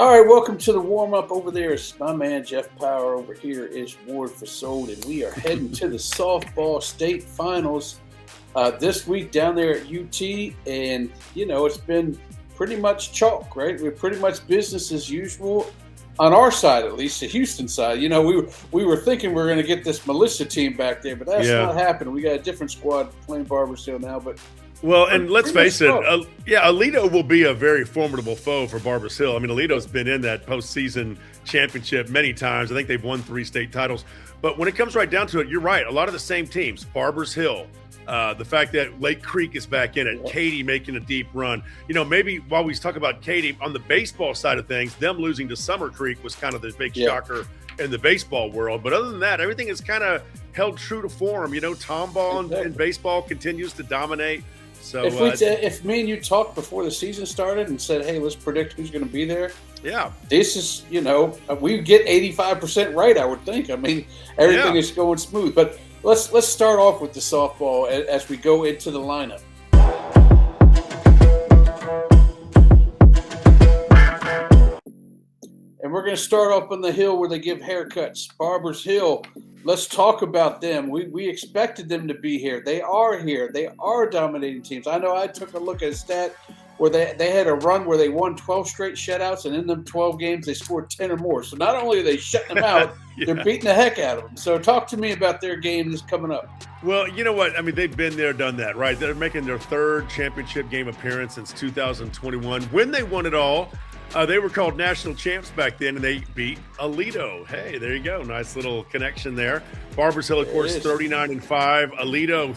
All right, welcome to the warm-up. Over there is my man Jeff Power. Over here is Ward Fasold, and we are heading to the softball state finals this week down there at UT. And, you know, it's been pretty much chalk, right? We're pretty much business as usual on our side, at least the Houston side. You know, we were thinking we were going to get this militia team back there, but that's not happening. We got a different squad playing Barbers Hill now, but well, and let's face it, Aledo will be a very formidable foe for Barbers Hill. I mean, Aledo's been in that postseason championship many times. I think they've won 3 state titles. But when it comes right down to it, you're right. A lot of the same teams, Barbers Hill, the fact that Lake Creek is back in it, Katy making a deep run. You know, maybe while we talk about Katy, on the baseball side of things, them losing to Summer Creek was kind of the big shocker in the baseball world. But other than that, everything is kind of held true to form. You know, Tomball in baseball continues to dominate. So if me and you talked before the season started and said, hey, let's predict who's going to be there. Yeah. This is, you know, we get 85% right, I would think. I mean, everything is going smooth. But let's start off with the softball as we go into the lineup. And we're going to start up on the hill where they give haircuts. Barbers Hill, let's talk about them. We expected them to be here. They are here. They are dominating teams. I know I took a look at a stat where they had a run where they won 12 straight shutouts, and in them 12 games they scored 10 or more. So not only are they shutting them out, they're beating the heck out of them. So talk to me about their game that's coming up. Well, you know what? I mean, they've been there, done that, right? They're making their 3rd championship game appearance since 2021. When they won it all, they were called national champs back then, and they beat Aledo. Hey, there you go. Nice little connection there. Barbers Hill, of course, 39-5. Aledo,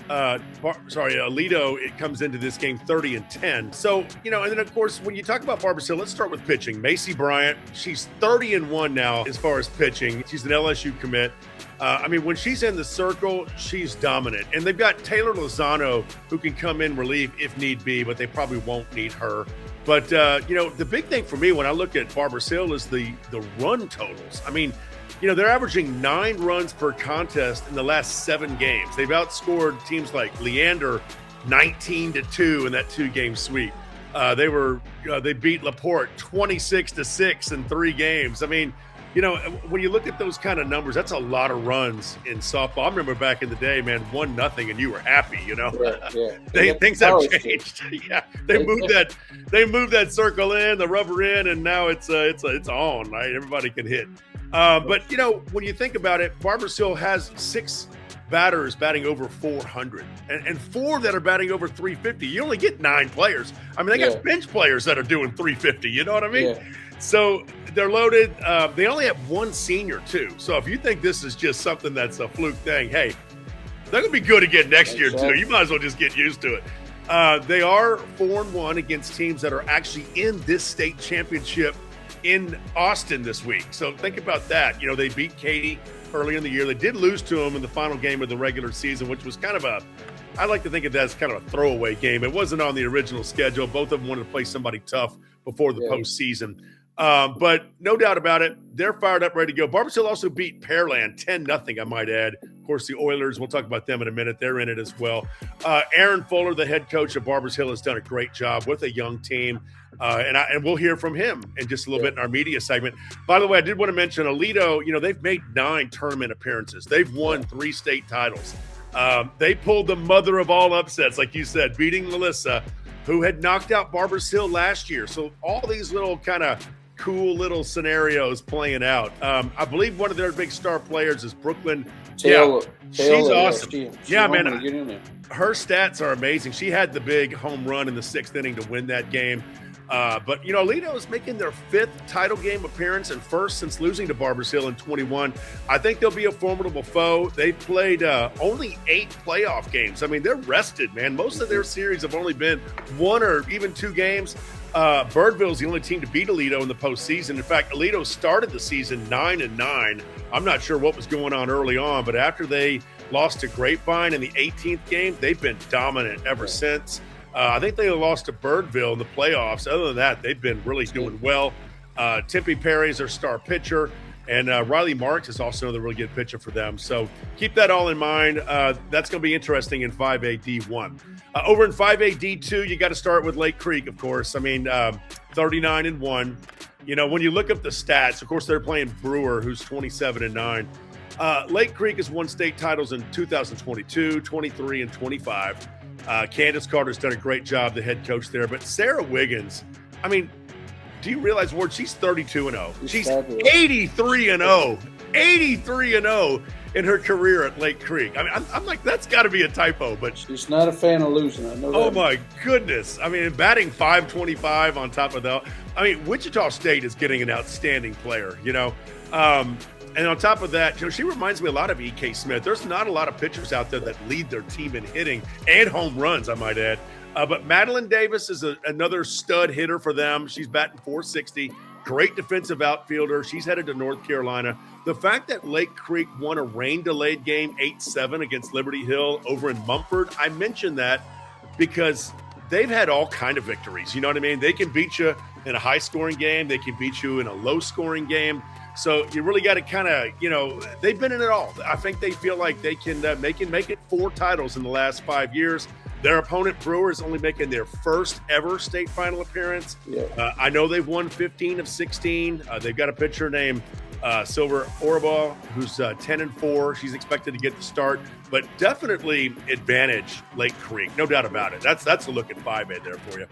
Aledo, it comes into this game 30-10. So, you know, and then, of course, when you talk about Barbers Hill, let's start with pitching. Macy Bryant, she's 30-1 now as far as pitching. She's an LSU commit. I mean, when she's in the circle, she's dominant. And they've got Taylor Lozano, who can come in relief if need be, but they probably won't need her. But, you know, the big thing for me when I look at Barbers Hill is the run totals. I mean, you know, they're averaging 9 runs per contest in the last 7 games. They've outscored teams like Leander 19-2 in that 2-game sweep. They beat LaPorte 26-6 in 3 games. I mean, you know, when you look at those kind of numbers, that's a lot of runs in softball. I remember back in the day, man, 1-0 and you were happy, you know. Things have changed. They moved that circle in, the rubber in, and now it's on, right? Everybody can hit. But you know, when you think about it, Barbers Hill has 6 batters batting over 400 and 4 that are batting over 350. You only get 9 players. I mean, they got bench players that are doing 350. You know what I mean? Yeah. So they're loaded. They only have 1 senior, too. So if you think this is just something that's a fluke thing, hey, they're going to be good again next year, too. You might as well just get used to it. They are 4-1 against teams that are actually in this state championship in Austin this week. So think about that. You know, they beat Katy early in the year. They did lose to them in the final game of the regular season, which was kind of I like to think of that as kind of a throwaway game. It wasn't on the original schedule. Both of them wanted to play somebody tough before the postseason. But no doubt about it, they're fired up, ready to go. Barbers Hill also beat Pearland 10-0, I might add. Of course, the Oilers, we'll talk about them in a minute. They're in it as well. Aaron Fuller, the head coach of Barbers Hill, has done a great job with a young team. And we'll hear from him in just a little bit in our media segment. By the way, I did want to mention Aledo. You know, they've made 9 tournament appearances. They've won 3 state titles. They pulled the mother of all upsets, like you said, beating Melissa, who had knocked out Barbers Hill last year. So all these little kind of cool little scenarios playing out. I believe one of their big star players is Brooklyn. She's awesome. Man. Her stats are amazing. She had the big home run in the 6th inning to win that game. But, you know, Aledo is making their 5th title game appearance and 1st since losing to Barbers Hill in 21. I think they'll be a formidable foe. They've played only 8 playoff games. I mean, they're rested, man. Most of their series have only been 1 or even 2 games. Birdville's the only team to beat Aledo in the postseason. In fact, Aledo started the season 9-9. I'm not sure what was going on early on, but after they lost to Grapevine in the 18th game, they've been dominant ever since. I think they lost to Birdville in the playoffs. Other than that, they've been really doing well. Tempe Perry's their star pitcher. And Riley Marks is also another really good pitcher for them. So keep that all in mind. That's going to be interesting in 5A D1. Over in 5A D2, you got to start with Lake Creek, of course. I mean, 39-1. You know, when you look up the stats, of course, they're playing Brewer, who's 27-9. Lake Creek has won state titles in 2022, 23, and 25. Candace Carter's done a great job, the head coach there. But Sarah Wiggins, I mean, do you realize, Ward, she's 32-0. She's 83-0. 83-0 in her career at Lake Creek. I mean, I'm like, that's got to be a typo. But she's not a fan of losing. I know that. Oh, my goodness. I mean, batting .525 on top of that. I mean, Wichita State is getting an outstanding player, you know. And on top of that, you know, she reminds me a lot of E.K. Smith. There's not a lot of pitchers out there that lead their team in hitting and home runs, I might add. But Madeline Davis is another stud hitter for them. She's batting .460. Great defensive outfielder. She's headed to North Carolina. The fact that Lake Creek won a rain-delayed game 8-7 against Liberty Hill over in Mumford, I mentioned that because they've had all kind of victories. You know what I mean? They can beat you in a high-scoring game. They can beat you in a low-scoring game. So you really got to kind of, you know, they've been in it all. I think they feel like they can make it 4 titles in the last 5 years. Their opponent, Brewer, is only making their first ever state final appearance. Yeah. I know they've won 15 of 16. They've got a pitcher named Silver Orabal, who's 10-4. She's expected to get the start, but definitely advantage Lake Creek, no doubt about it. That's a look at 5A there for you.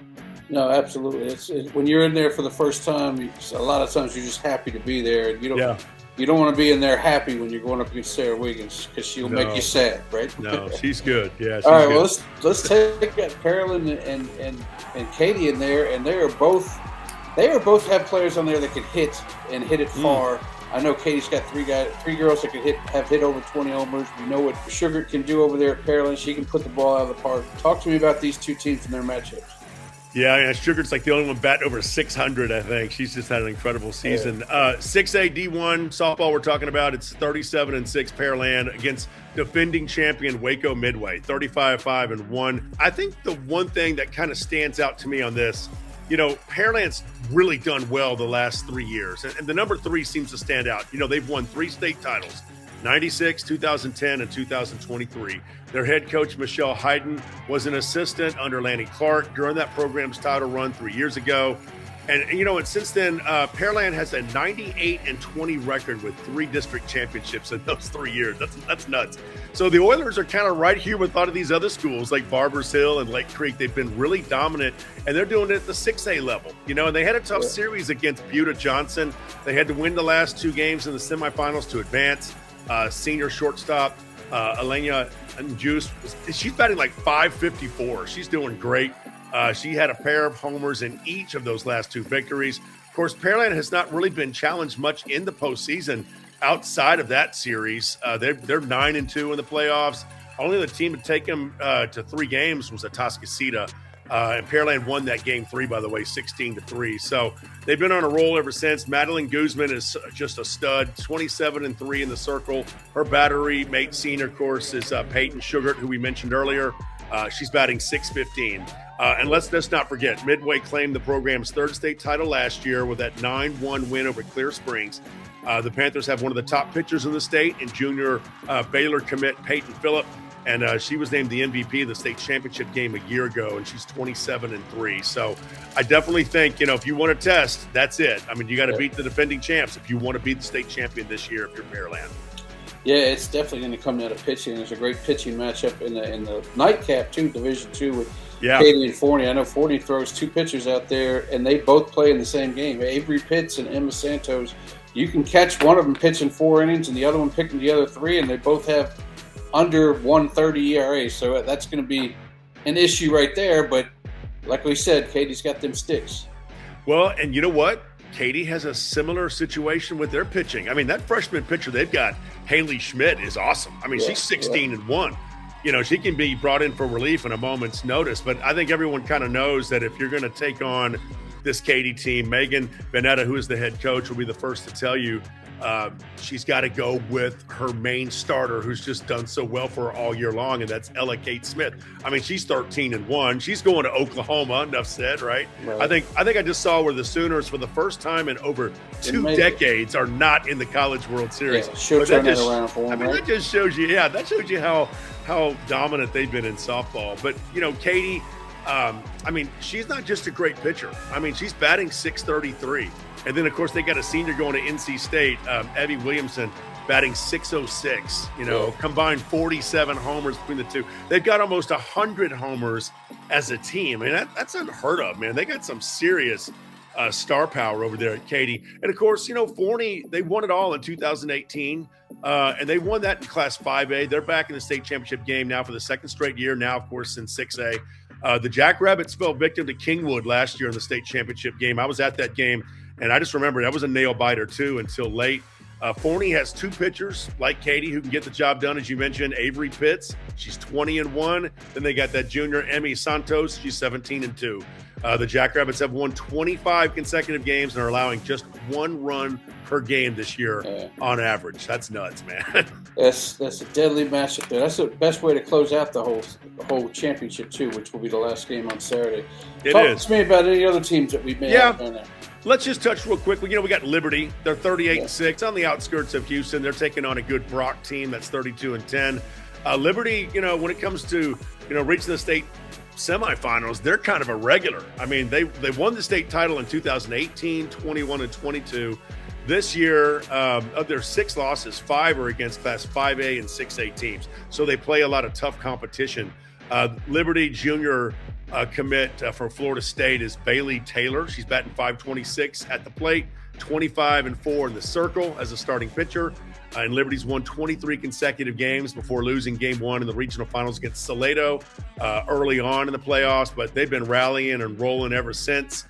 No, absolutely. It's when you're in there for the first time, a lot of times you're just happy to be there. You don't want to be in there happy when you're going up against Sarah Wiggins because she'll make you sad, right? No, she's good. Yeah. She's all right. Good. Well, let's take Carolyn and Katy in there, and they both have players on there that can hit and hit it far. I know Katy's got three girls that have hit over 20 homers. We know what Sugar can do over there at Carolyn. She can put the ball out of the park. Talk to me about these two teams and their matchups. Yeah, Sugar's like the only one batting over 600, I think. She's just had an incredible season. 6A D1 softball we're talking about, it's 37-6 Pearland against defending champion Waco Midway, 35-5-1. I think the one thing that kind of stands out to me on this, you know, Pearland's really done well the last 3 years, and the number 3 seems to stand out. You know, they've won 3 state titles, 96, 2010, and 2023. Their head coach, Michelle Hayden, was an assistant under Lanny Clark during that program's title run 3 years ago. And you know, and since then, Pearland has a 98-20 record with 3 district championships in those 3 years. That's nuts. So the Oilers are kind of right here with a lot of these other schools like Barbers Hill and Lake Creek. They've been really dominant, and they're doing it at the 6A level. You know, and they had a tough series against Buda Johnson. They had to win the last 2 games in the semifinals to advance. Senior shortstop Elena Juice, she's batting like .554. She's doing great. She had a pair of homers in each of those last 2 victories. Of course, Pearland has not really been challenged much in the postseason outside of that series. They're 9-2 in the playoffs. Only the team to take them to 3 games was Atascocita. And Pearland won that game 3, by the way, 16-3. So they've been on a roll ever since. Madeline Guzman is just a stud, 27-3 in the circle. Her battery mate senior, of course, is Peyton Sugart, who we mentioned earlier. She's batting .615. And let's not forget, Midway claimed the program's 3rd state title last year with that 9-1 win over Clear Springs. The Panthers have one of the top pitchers in the state in junior Baylor commit Peyton Phillip. And she was named the MVP of the state championship game a year ago, and she's 27-3. So I definitely think, you know, if you want to test, that's it. I mean, you got to beat the defending champs if you want to be the state champion this year if you're Pearland. Yeah, it's definitely going to come down to pitching. There's a great pitching matchup in the nightcap, too, Division II with Katy and Forney. I know Forney throws 2 pitchers out there, and they both play in the same game. Avery Pitts and Emma Santos. You can catch one of them pitching 4 innings and the other one picking the other 3, and they both have under 1.30 ERA, so that's going to be an issue right there. But like we said, Katy's got them sticks. Well, and you know what? Katy has a similar situation with their pitching. I mean, that freshman pitcher they've got, Haley Schmidt, is awesome. I mean, she's 16-1. You know, she can be brought in for relief in a moment's notice. But I think everyone kind of knows that if you're going to take on this Katy team, Meghan Vanetta, who is the head coach, will be the first to tell you she's got to go with her main starter, who's just done so well for her all year long, and that's Ella Kate Smith. I mean, she's 13-1. She's going to Oklahoma. Enough said, right? I think I just saw where the Sooners, for the first time in over 2 decades, are not in the College World Series. Yeah, she'll turn that around for them. I mean, right? that just shows you. Yeah, that shows you how dominant they've been in softball. But Katy, I mean, she's not just a great pitcher. I mean, she's batting .633. And then, of course, they got a senior going to NC State, Evie Williamson, batting .606, combined 47 homers between the two. They've got almost 100 homers as a team. I mean, that's unheard of, man. They got some serious star power over there at Katy. And, of course, Forney, they won it all in 2018, and they won that in Class 5A. They're back in the state championship game now for the second straight year, now, of course, in 6A. The Jackrabbits fell victim to Kingwood last year in the state championship game. I was at that game. And I just remember that was a nail biter, too, until late. Forney has 2 pitchers like Katy who can get the job done, as you mentioned. Avery Pitts, she's 20-1. Then they got that junior, Emmy Santos, she's 17-2. The Jackrabbits have won 25 consecutive games and are allowing just 1 run per game this year on average. That's nuts, man. That's a deadly matchup there. That's the best way to close out the whole championship, too, which will be the last game on Saturday. Talk to me about any other teams that we may have done there. Let's just touch real quick. We got Liberty. They're 38-6 on the outskirts of Houston. They're taking on a good Brock team that's 32-10. Liberty, when it comes to reaching the state semifinals, they're kind of a regular. I mean, they won the state title in 2018, 21, and 22. This year, of their 6 losses, 5 are against Class 5A and 6A teams. So they play a lot of tough competition. Liberty junior commit for Florida State is Bailey Taylor. She's batting .526 at the plate, 25-4 in the circle as a starting pitcher. And Liberty's won 23 consecutive games before losing game 1 in the regional finals against Aledo early on in the playoffs. But they've been rallying and rolling ever since.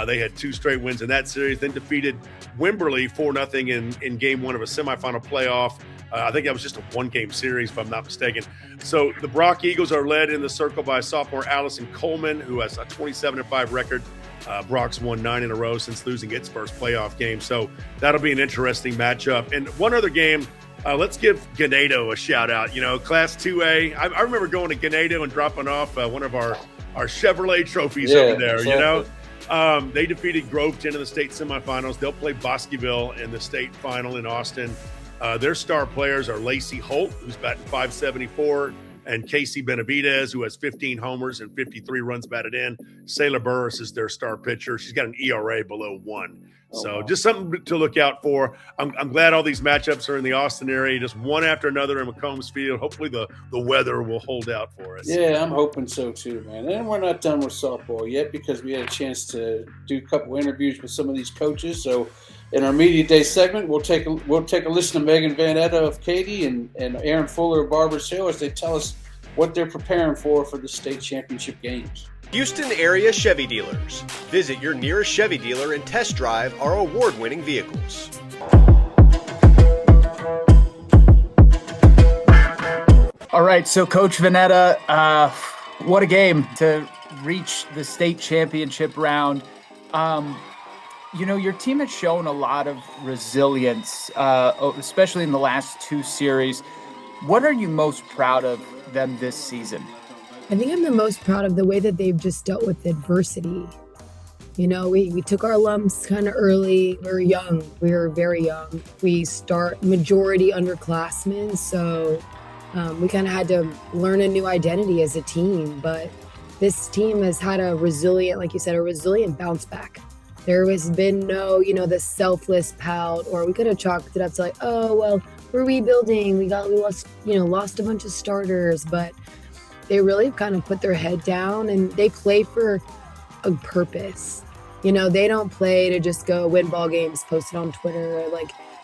They had 2 straight wins in that series, then defeated Wimberley 4-0 in game 1 of a semifinal playoff. I think that was just a 1-game series, if I'm not mistaken. So the Brock Eagles are led in the circle by sophomore Allison Coleman, who has a 27-5 record. Brock's won 9 in a row since losing its first playoff game. So that'll be an interesting matchup. And one other game, let's give Ganado a shout out. Class 2A. I remember going to Ganado and dropping off one of our Chevrolet trophies over there, exactly. They defeated Groveton in the state semifinals. They'll play Bosqueville in the state final in Austin. Their star players are Lacey Holt, who's batting .574, and Casey Benavidez, who has 15 homers and 53 runs batted in. Sailor Burris is their star pitcher. She's got an ERA below 1. Just something to look out for. I'm glad all these matchups are in the Austin area, just one after another in McCombs Field. Hopefully the weather will hold out for us. Yeah, I'm hoping so too, man. And we're not done with softball yet because we had a chance to do a couple interviews with some of these coaches. So in our Media Day segment, we'll take a listen to Meghan Vanetta of Katy and Aaron Fuller of Barbers as they tell us what they're preparing for the state championship games. Houston area Chevy dealers. Visit your nearest Chevy dealer and test drive our award-winning vehicles. All right, so Coach Vanetta, what a game to reach the state championship round. Your team has shown a lot of resilience, especially in the last 2 series. What are you most proud of them this season? I think I'm the most proud of the way that they've just dealt with adversity. We took our lumps kind of early. We were young. We were very young. We start majority underclassmen, so we kind of had to learn a new identity as a team. But this team has had a resilient bounce back. There has been no, the selfless pout, or we could have chalked it up to we're rebuilding. We lost a bunch of starters, but they really kind of put their head down and they play for a purpose. They don't play to just go win ball games, post it on Twitter.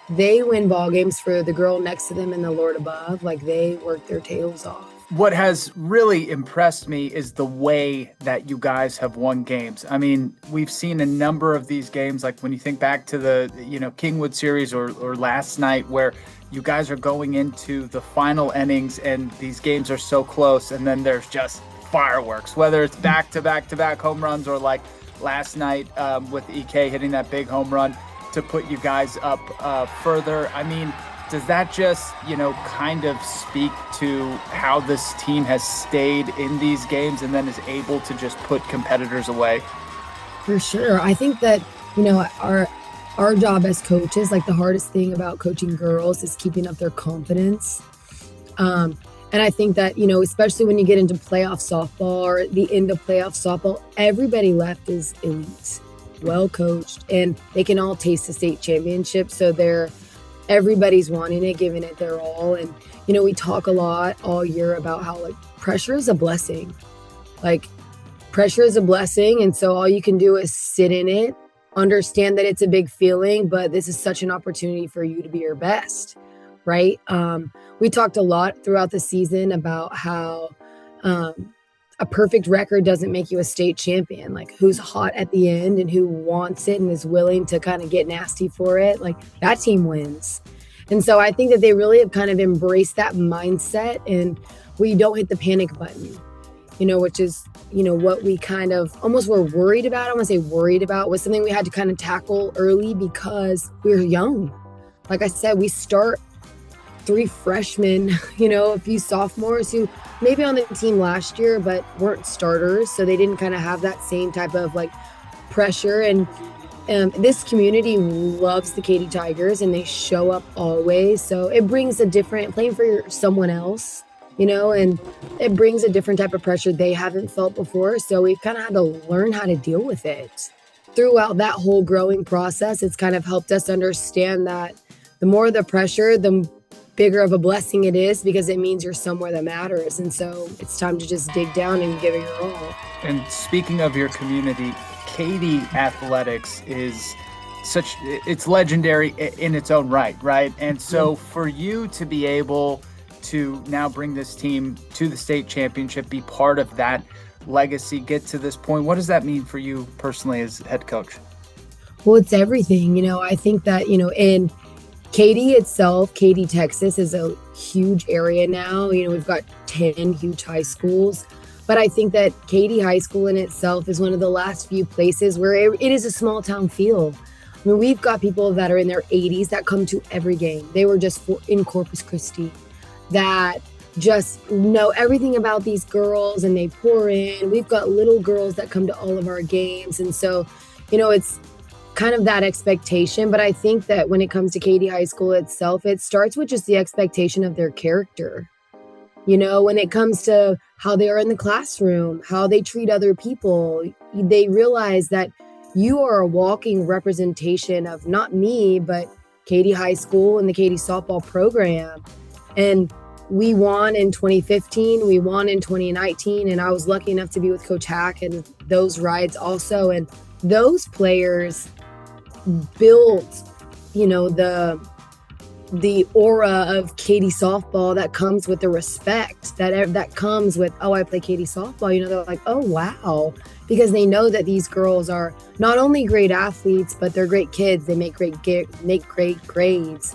They win ball games for the girl next to them and the Lord above. They work their tails off. What has really impressed me is the way that you guys have won games. I mean, we've seen a number of these games, like when you think back to the, Kingwood series or last night, where you guys are going into the final innings and these games are so close, and then there's just fireworks, whether it's back-to-back home runs or like last night with EK hitting that big home run. to put you guys up further. I mean, does that just, kind of speak to how this team has stayed in these games and then is able to just put competitors away? For sure. I think that, our job as coaches, like the hardest thing about coaching girls is keeping up their confidence. And I think that, especially when you get into playoff softball or the end of playoff softball, everybody left is elite, well coached, and they can all taste the state championship. So everybody's wanting it, giving it their all. And, we talk a lot all year about how pressure is a blessing. Pressure is a blessing. And so all you can do is sit in it, understand that it's a big feeling, but this is such an opportunity for you to be your best. Right. We talked a lot throughout the season about how a perfect record doesn't make you a state champion, who's hot at the end and who wants it and is willing to kind of get nasty for it. That team wins. And so I think that they really have kind of embraced that mindset, and we don't hit the panic button, which is, what we kind of almost were worried about. I want to say worried about was something we had to kind of tackle early because we were young. Like I said, we start 3 freshmen, a few sophomores who maybe on the team last year, but weren't starters. So they didn't kind of have that same type of pressure. And this community loves the Katy Tigers and they show up always. So it brings a different playing for someone else, and it brings a different type of pressure they haven't felt before. So we've kind of had to learn how to deal with it. Throughout that whole growing process, it's kind of helped us understand that the more the pressure, the bigger of a blessing it is, because it means you're somewhere that matters. And so it's time to just dig down and give it your all. And speaking of your community, Katy Athletics is it's legendary in its own right? And so for you to be able to now bring this team to the state championship, be part of that legacy, get to this point, what does that mean for you personally as head coach? Well, it's everything. I think that, in Katy itself, Katy, Texas is a huge area now. We've got 10 huge high schools, but I think that Katy High School in itself is one of the last few places where it is a small town feel. I mean, we've got people that are in their 80s that come to every game. They were just in Corpus Christi that just know everything about these girls and they pour in. We've got little girls that come to all of our games. And so, it's kind of that expectation. But I think that when it comes to Katy High School itself, it starts with just the expectation of their character. When it comes to how they are in the classroom, how they treat other people, they realize that you are a walking representation of not me, but Katy High School and the Katy softball program. And we won in 2015, we won in 2019, and I was lucky enough to be with Coach Hack and those rides also. And those players built, the aura of Katy softball that comes with the respect that comes with, oh, I play Katy softball. They're like, oh, wow, because they know that these girls are not only great athletes, but they're great kids. They make great grades.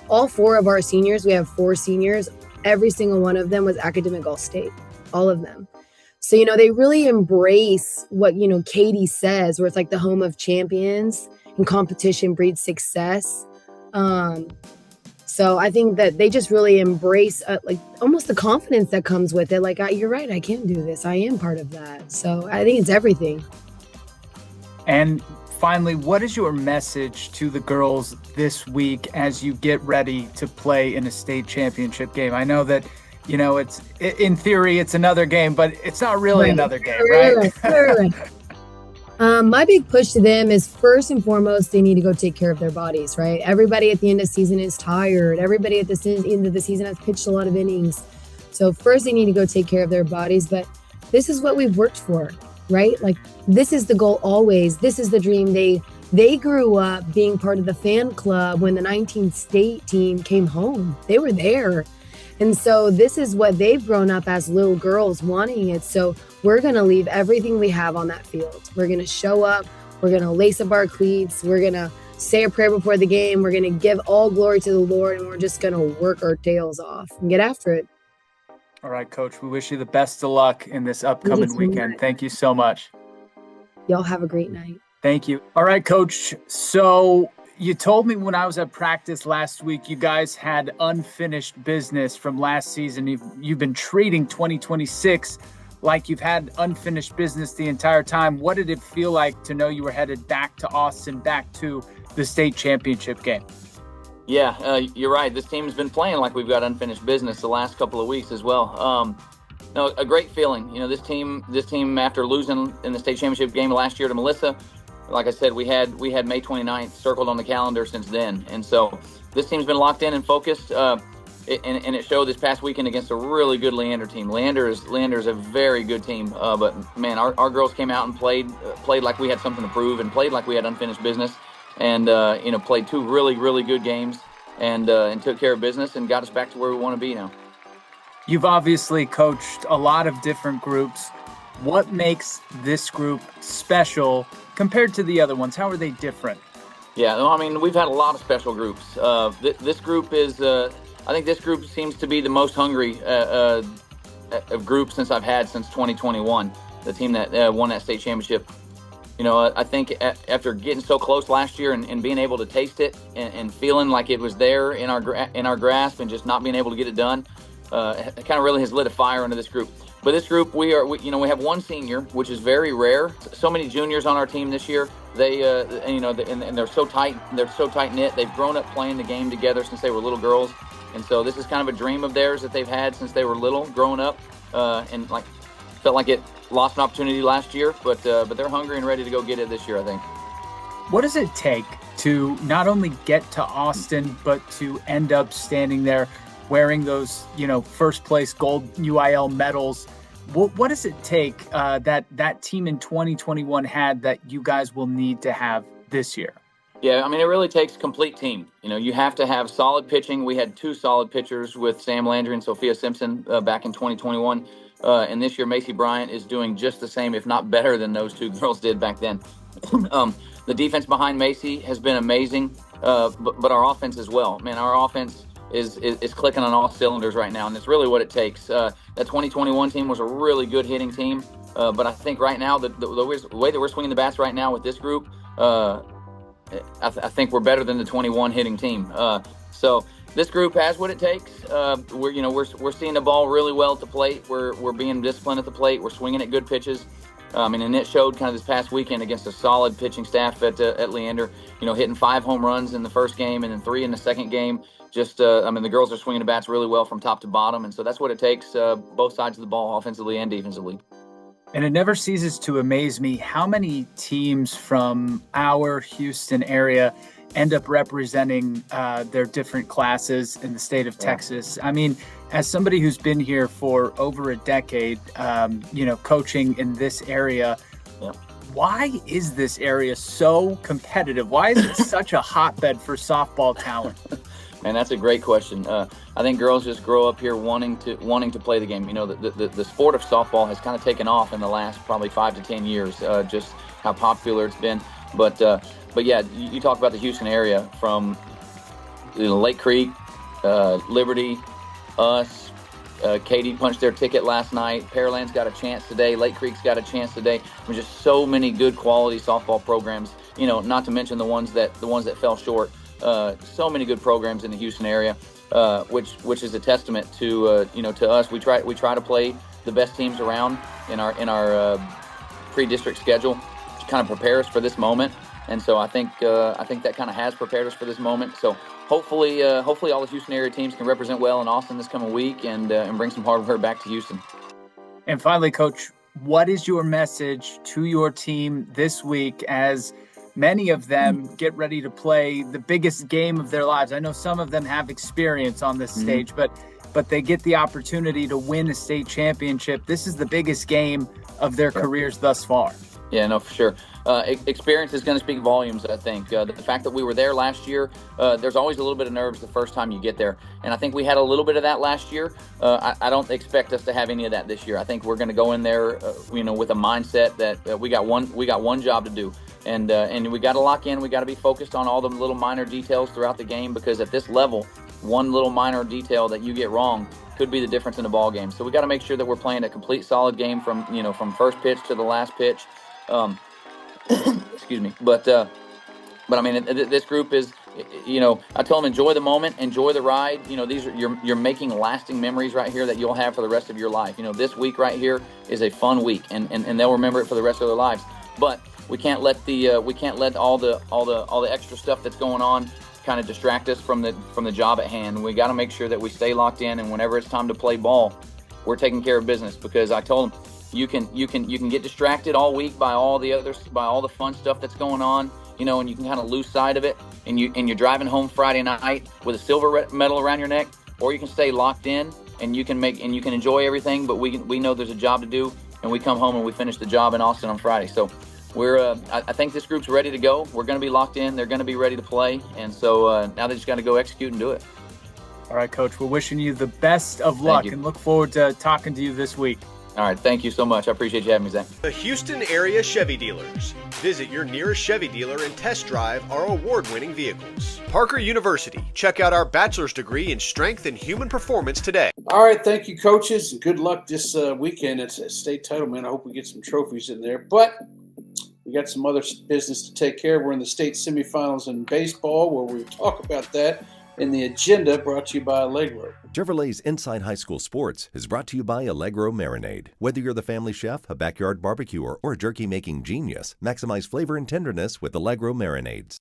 All 4 of our seniors, we have 4 seniors. Every single one of them was academic all-state, all of them. So, they really embrace what, Katy says, where it's the home of champions and competition breeds success. So I think that they just really embrace almost the confidence that comes with it. You're right, I can do this. I am part of that. So I think it's everything. And finally, what is your message to the girls this week as you get ready to play in a state championship game? I know that, it's in theory, it's another game, but it's not really another game, right? Right. My big push to them is first and foremost, they need to go take care of their bodies, right? Everybody at the end of the season is tired. Everybody at the end of the season has pitched a lot of innings. So first they need to go take care of their bodies, but this is what we've worked for, right? This is the goal always. This is the dream. They grew up being part of the fan club when the 19th state team came home. They were there. And so this is what they've grown up as little girls wanting it. So we're going to leave everything we have on that field. We're going to show up. We're going to lace up our cleats. We're going to say a prayer before the game. We're going to give all glory to the Lord, and we're just going to work our tails off and get after it. All right, Coach, we wish you the best of luck in this upcoming weekend. Thank you so much. Y'all have a great night. Thank you. All right, Coach. So you told me when I was at practice last week, you guys had unfinished business from last season. You've been treating 2026 like you've had unfinished business the entire time. What did it feel like to know you were headed back to Austin, back to the state championship game? Yeah, you're right. This team's been playing like we've got unfinished business the last couple of weeks as well. No, a great feeling. You know, this team after losing in the state championship game last year to Melissa, like I said, we had May 29th circled on the calendar since then, and so this team's been locked in and focused. And it showed this past weekend against a really good Leander team. Leander is a very good team, but man, our girls came out and played like we had something to prove, and played like we had unfinished business, and played two really good games, and took care of business and got us back to where we want to be now. You've obviously coached a lot of different groups. What makes this group special compared to the other ones? How are they different? Yeah, I mean, we've had a lot of special groups. This group is. I think this group seems to be the most hungry group since 2021, the team that won that state championship. You know, I think after getting so close last year and being able to taste it and feeling like it was there in our grasp and just not being able to get it done, it kind of really has lit a fire under this group. But this group, we have one senior, which is very rare. So many juniors on our team this year. And they're so tight. They're so tight knit. They've grown up playing the game together since they were little girls. And so this is kind of a dream of theirs that they've had since they were little, growing up, and felt like it lost an opportunity last year, but they're hungry and ready to go get it this year, I think. What does it take to not only get to Austin, but to end up standing there wearing those, first place gold UIL medals? What does it take that team in 2021 had that you guys will need to have this year? Yeah, I mean, it really takes a complete team. You have to have solid pitching. We had two solid pitchers with Sam Landry and Sophia Simpson back in 2021. And this year, Macy Bryant is doing just the same, if not better than those two girls did back then. The defense behind Macy has been amazing, but our offense as well. Man, our offense is clicking on all cylinders right now, and it's really what it takes. That 2021 team was a really good hitting team, but I think right now, the way that we're swinging the bats right now with this group, I think we're better than the 21 hitting team. So this group has what it takes. We're seeing the ball really well at the plate. We're being disciplined at the plate. We're swinging at good pitches. And it showed kind of this past weekend against a solid pitching staff at Leander. Hitting 5 home runs in the first game and then 3 in the second game. The girls are swinging the bats really well from top to bottom, and so that's what it takes, both sides of the ball, offensively and defensively. And it never ceases to amaze me how many teams from our Houston area end up representing their different classes in the state of Texas. I mean, as somebody who's been here for over a decade, coaching in this area, why is this area so competitive? Why is it such a hotbed for softball talent? Man, that's a great question. I think girls just grow up here wanting to play the game. The sport of softball has kind of taken off in the last probably 5 to 10 years, just how popular it's been. But yeah, you talk about the Houston area from Lake Creek, Liberty, us, Katy punched their ticket last night. Pearland's got a chance today. Lake Creek's got a chance today. There's just so many good quality softball programs. Not to mention the ones that fell short. So many good programs in the Houston area, which is a testament to to us. We try to play the best teams around in our pre-district schedule to kind of prepare us for this moment. And so I think that kind of has prepared us for this moment. So hopefully all the Houston area teams can represent well in Austin this coming week and bring some hard work back to Houston. And finally, Coach, what is your message to your team this week as many of them get ready to play the biggest game of their lives? I know some of them have experience on this stage, but they get the opportunity to win a state championship. This is the biggest game of their careers thus far. Yeah, no, for sure. Experience is going to speak volumes, I think. The fact that we were there last year, there's always a little bit of nerves the first time you get there. And I think we had a little bit of that last year. I don't expect us to have any of that this year. I think we're going to go in there, with a mindset that we got one job to do. And we got to lock in. We got to be focused on all the little minor details throughout the game, because at this level, one little minor detail that you get wrong could be the difference in the ball game. So we got to make sure that we're playing a complete solid game from first pitch to the last pitch. Excuse me. But I mean, this group is, I tell them enjoy the moment, enjoy the ride. These are you're making lasting memories right here that you'll have for the rest of your life. This week right here is a fun week, and they'll remember it for the rest of their lives. But we can't let all the extra stuff that's going on kind of distract us from the job at hand. We got to make sure that we stay locked in, and whenever it's time to play ball, we're taking care of business. Because I told them you can get distracted all week by all the fun stuff that's going on. And you can kind of lose sight of it, and you're driving home Friday night with a silver medal around your neck, or you can stay locked in and you can enjoy everything. But we know there's a job to do, and we come home and we finish the job in Austin on Friday. So I think this group's ready to go. We're going to be locked in. They're going to be ready to play, and so now they just got to go execute and do it. All right, Coach. We're wishing you the best of luck and look forward to talking to you this week. All right, thank you so much. I appreciate you having me, Zach. The Houston area Chevy dealers. Visit your nearest Chevy dealer and test drive our award-winning vehicles. Parker University. Check out our bachelor's degree in strength and human performance today. All right, thank you, coaches. Good luck this weekend. It's a state title, man. I hope we get some trophies in there. But we got some other business to take care of. We're in the state semifinals in baseball, where we talk about that in the agenda, brought to you by Allegro. Chevrolet's Inside High School Sports is brought to you by Allegro Marinade. Whether you're the family chef, a backyard barbecuer, or a jerky-making genius, maximize flavor and tenderness with Allegro Marinades.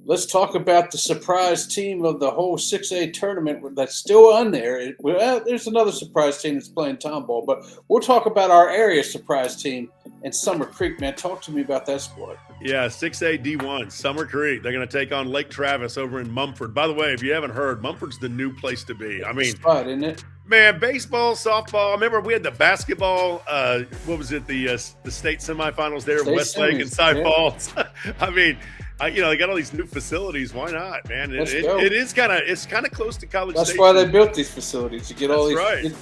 Let's talk about the surprise team of the whole 6A tournament that's still on there. There's another surprise team that's playing Tomball, but we'll talk about our area surprise team in Summer Creek, man. Talk to me about that squad. Yeah, 6A D1, Summer Creek. They're going to take on Lake Travis over in Mumford. By the way, if you haven't heard, Mumford's the new place to be. I mean, spot, isn't it? Man, baseball, softball. I remember we had the basketball. What was it? The state semifinals there, State Westlake and semis, Cy yeah. Falls. I mean, they got all these new facilities. Why not, man? Let's go. It's kind of close to College That's Station. why they built these facilities, to get all these Right.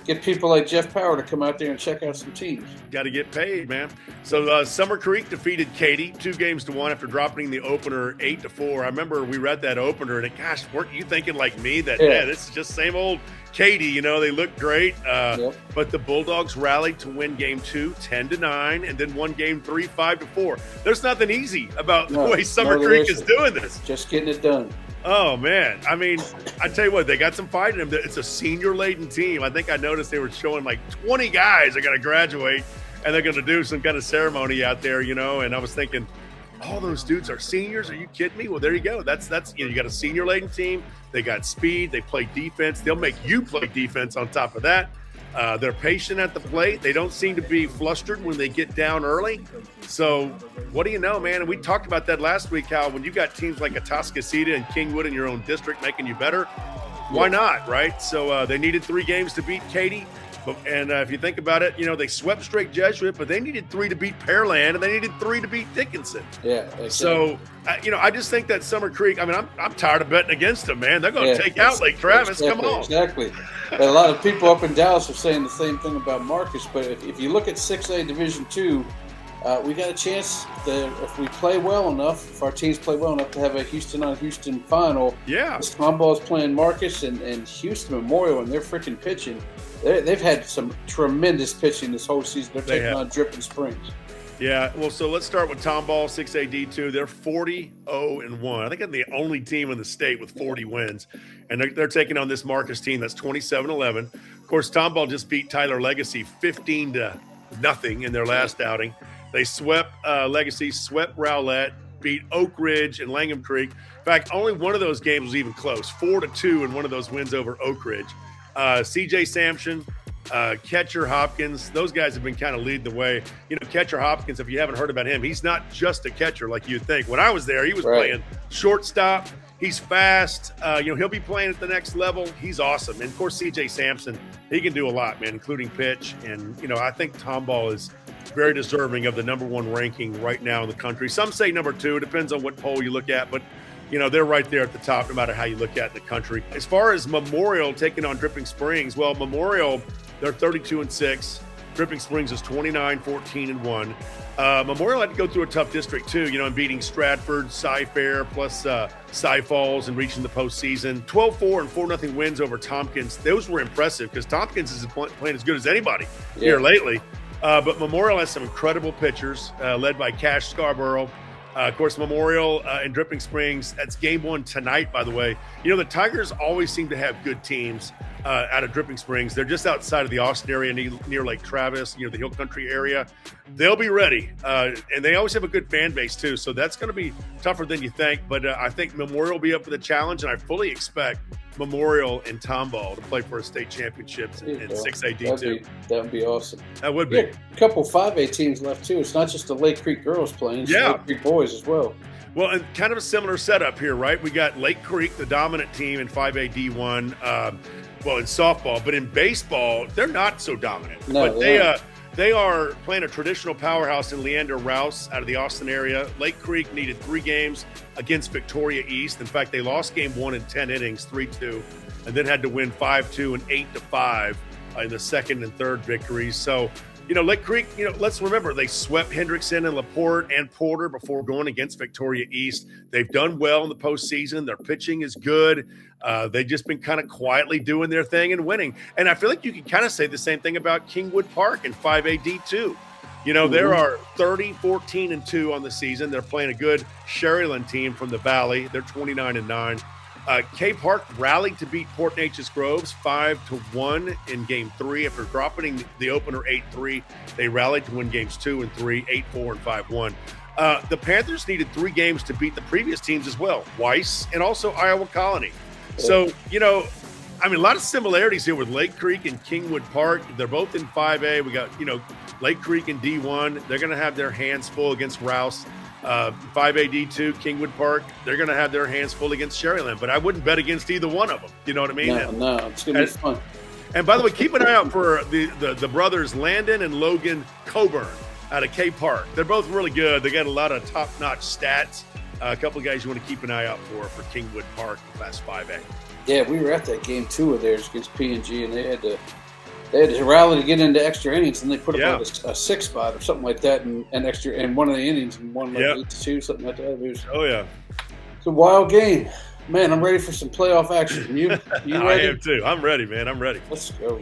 get people like Jeff Power to come out there and check out some teams. Got to get paid, man. So Summer Creek defeated Katy 2-1 after dropping the opener 8-4. I remember we read that opener, and gosh, weren't you thinking like me that this is just same old Katy? They look great. But the Bulldogs rallied to win game 2 10-9, and then won game 3 5-4. There's nothing easy about the way Summer Creek is doing this. Just getting it done. Oh, man. I mean, I tell you what, they got some fight in them. It's a senior-laden team. I think I noticed they were showing like 20 guys are going to graduate, and they're going to do some kind of ceremony out there, and I was thinking, all those dudes are seniors? Are you kidding me? Well, there you go. That's you got a senior-laden team. They got speed. They play defense. They'll make you play defense on top of that. They're patient at the plate. They don't seem to be flustered when they get down early. So what do you know, man? And we talked about that last week, how when you got teams like Atascocita and Kingwood in your own district making you better, why not, right? So they needed 3 games to beat Katy. And if you think about it, they swept straight Jesuit, but they needed 3 to beat Pearland, and they needed 3 to beat Dickinson. Yeah. Exactly. So, I just think that Summer Creek, I mean, I'm tired of betting against them, man. They're going to take out Lake Travis. Come on. Exactly. A lot of people up in Dallas are saying the same thing about Marcus, but if you look at 6A Division II, we got a chance if we play well enough, if our teams play well enough to have a Houston-on-Houston final. Yeah. Tomball's playing Marcus and Houston Memorial, and they're freaking pitching. They've had some tremendous pitching this whole season. They're taking on Dripping Springs. Yeah, well, so let's start with Tomball, 6A D2. They're 40-0-1. I think they're the only team in the state with 40 wins. And they're taking on this Marcus team that's 27-11. Of course, Tomball just beat Tyler Legacy 15-0 in their last outing. They swept Legacy, swept Rowlett, beat Oak Ridge and Langham Creek. In fact, only one of those games was even close, 4-2 in one of those wins over Oak Ridge. CJ Sampson, Catcher Hopkins, those guys have been kind of leading the way. Catcher Hopkins, if you haven't heard about him, he's not just a catcher like you'd think. When I was there, he was playing shortstop. He's fast. He'll be playing at the next level. He's awesome. And, of course, CJ Sampson, he can do a lot, man, including pitch. And, I think Tomball is very deserving of the number 1 ranking right now in the country. Some say number 2. It depends on what poll you look at. But, they're right there at the top no matter how you look at the country. As far as Memorial taking on Dripping Springs, well, Memorial, they're 32-6. Dripping Springs is 29-14-1. Memorial had to go through a tough district too, and beating Stratford, Cy-Fair, plus Cy Falls and reaching the postseason. 12-4 and 4-0 wins over Tompkins. Those were impressive because Tompkins is playing as good as anybody here lately. But Memorial has some incredible pitchers led by Cash Scarborough. Of course, Memorial and Dripping Springs, that's game 1 tonight, by the way. The Tigers always seem to have good teams out of Dripping Springs. They're just outside of the Austin area near Lake Travis, the Hill Country area. They'll be ready. And they always have a good fan base, too. So that's going to be tougher than you think. But I think Memorial will be up for the challenge, and I fully expect Memorial and Tomball to play for a state championships in 6A D2. That would be awesome. That would be. Yeah, a couple 5A teams left, too. It's not just the Lake Creek girls playing. It's Lake Creek boys as well. Well, and kind of a similar setup here, right? We got Lake Creek, the dominant team in 5A D1, in softball. But in baseball, they're not so dominant. No, but they are playing a traditional powerhouse in Leander Rouse out of the Austin area. Lake Creek needed 3 games against Victoria East. In fact, they lost game 1 in 10 innings, 3-2, and then had to win 5-2 and 8-5 in the second and third victories. So, Lake Creek, let's remember they swept Hendrickson and LaPorte and Porter before going against Victoria East. They've done well in the postseason. Their pitching is good. They've just been kind of quietly doing their thing and winning. And I feel like you can kind of say the same thing about Kingwood Park in 5A D2. There are 30-14-2 on the season. They're playing a good Sherryland team from the Valley. They're 29-9. K Park rallied to beat Port Neches Groves 5-1 in game 3 after dropping the opener 8-3. They rallied to win games 2 and 3, 8-4 and 5-1. The Panthers needed 3 games to beat the previous teams as well, Weiss and also Iowa Colony. So, a lot of similarities here with Lake Creek and Kingwood Park. They're both in 5A. We got, Lake Creek in D1. They're going to have their hands full against Rouse. 5A D2, Kingwood Park, they're going to have their hands full against Sherryland, but I wouldn't bet against either one of them. You know what I mean? No, it's going to be fun. And by the way, keep an eye out for the brothers Landon and Logan Coburn out of K Park. They're both really good. They got a lot of top-notch stats. A couple of guys you want to keep an eye out for Kingwood Park in Class 5A. Yeah, we were at that game 2 of theirs against P&G, and they had to rally to get into extra innings, and they put up like a 6 spot or something like that, and extra in one of the innings, and won 8-2, something like that. It's a wild game, man. I'm ready for some playoff action. You ready? I am too. I'm ready, man. I'm ready. Let's go.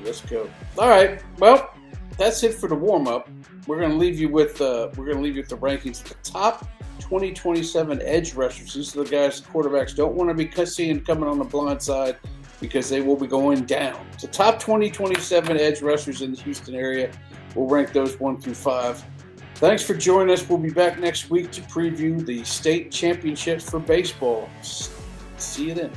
All right. Well, that's it for the warm up. We're going to leave you with the rankings. The top 2027 edge rushers. These are the guys, quarterbacks don't want to be seeing coming on the blind side, because they will be going down. So top 2027 edge rushers in the Houston area. We'll rank those 1 through 5. Thanks for joining us. We'll be back next week to preview the state championships for baseball. See you then.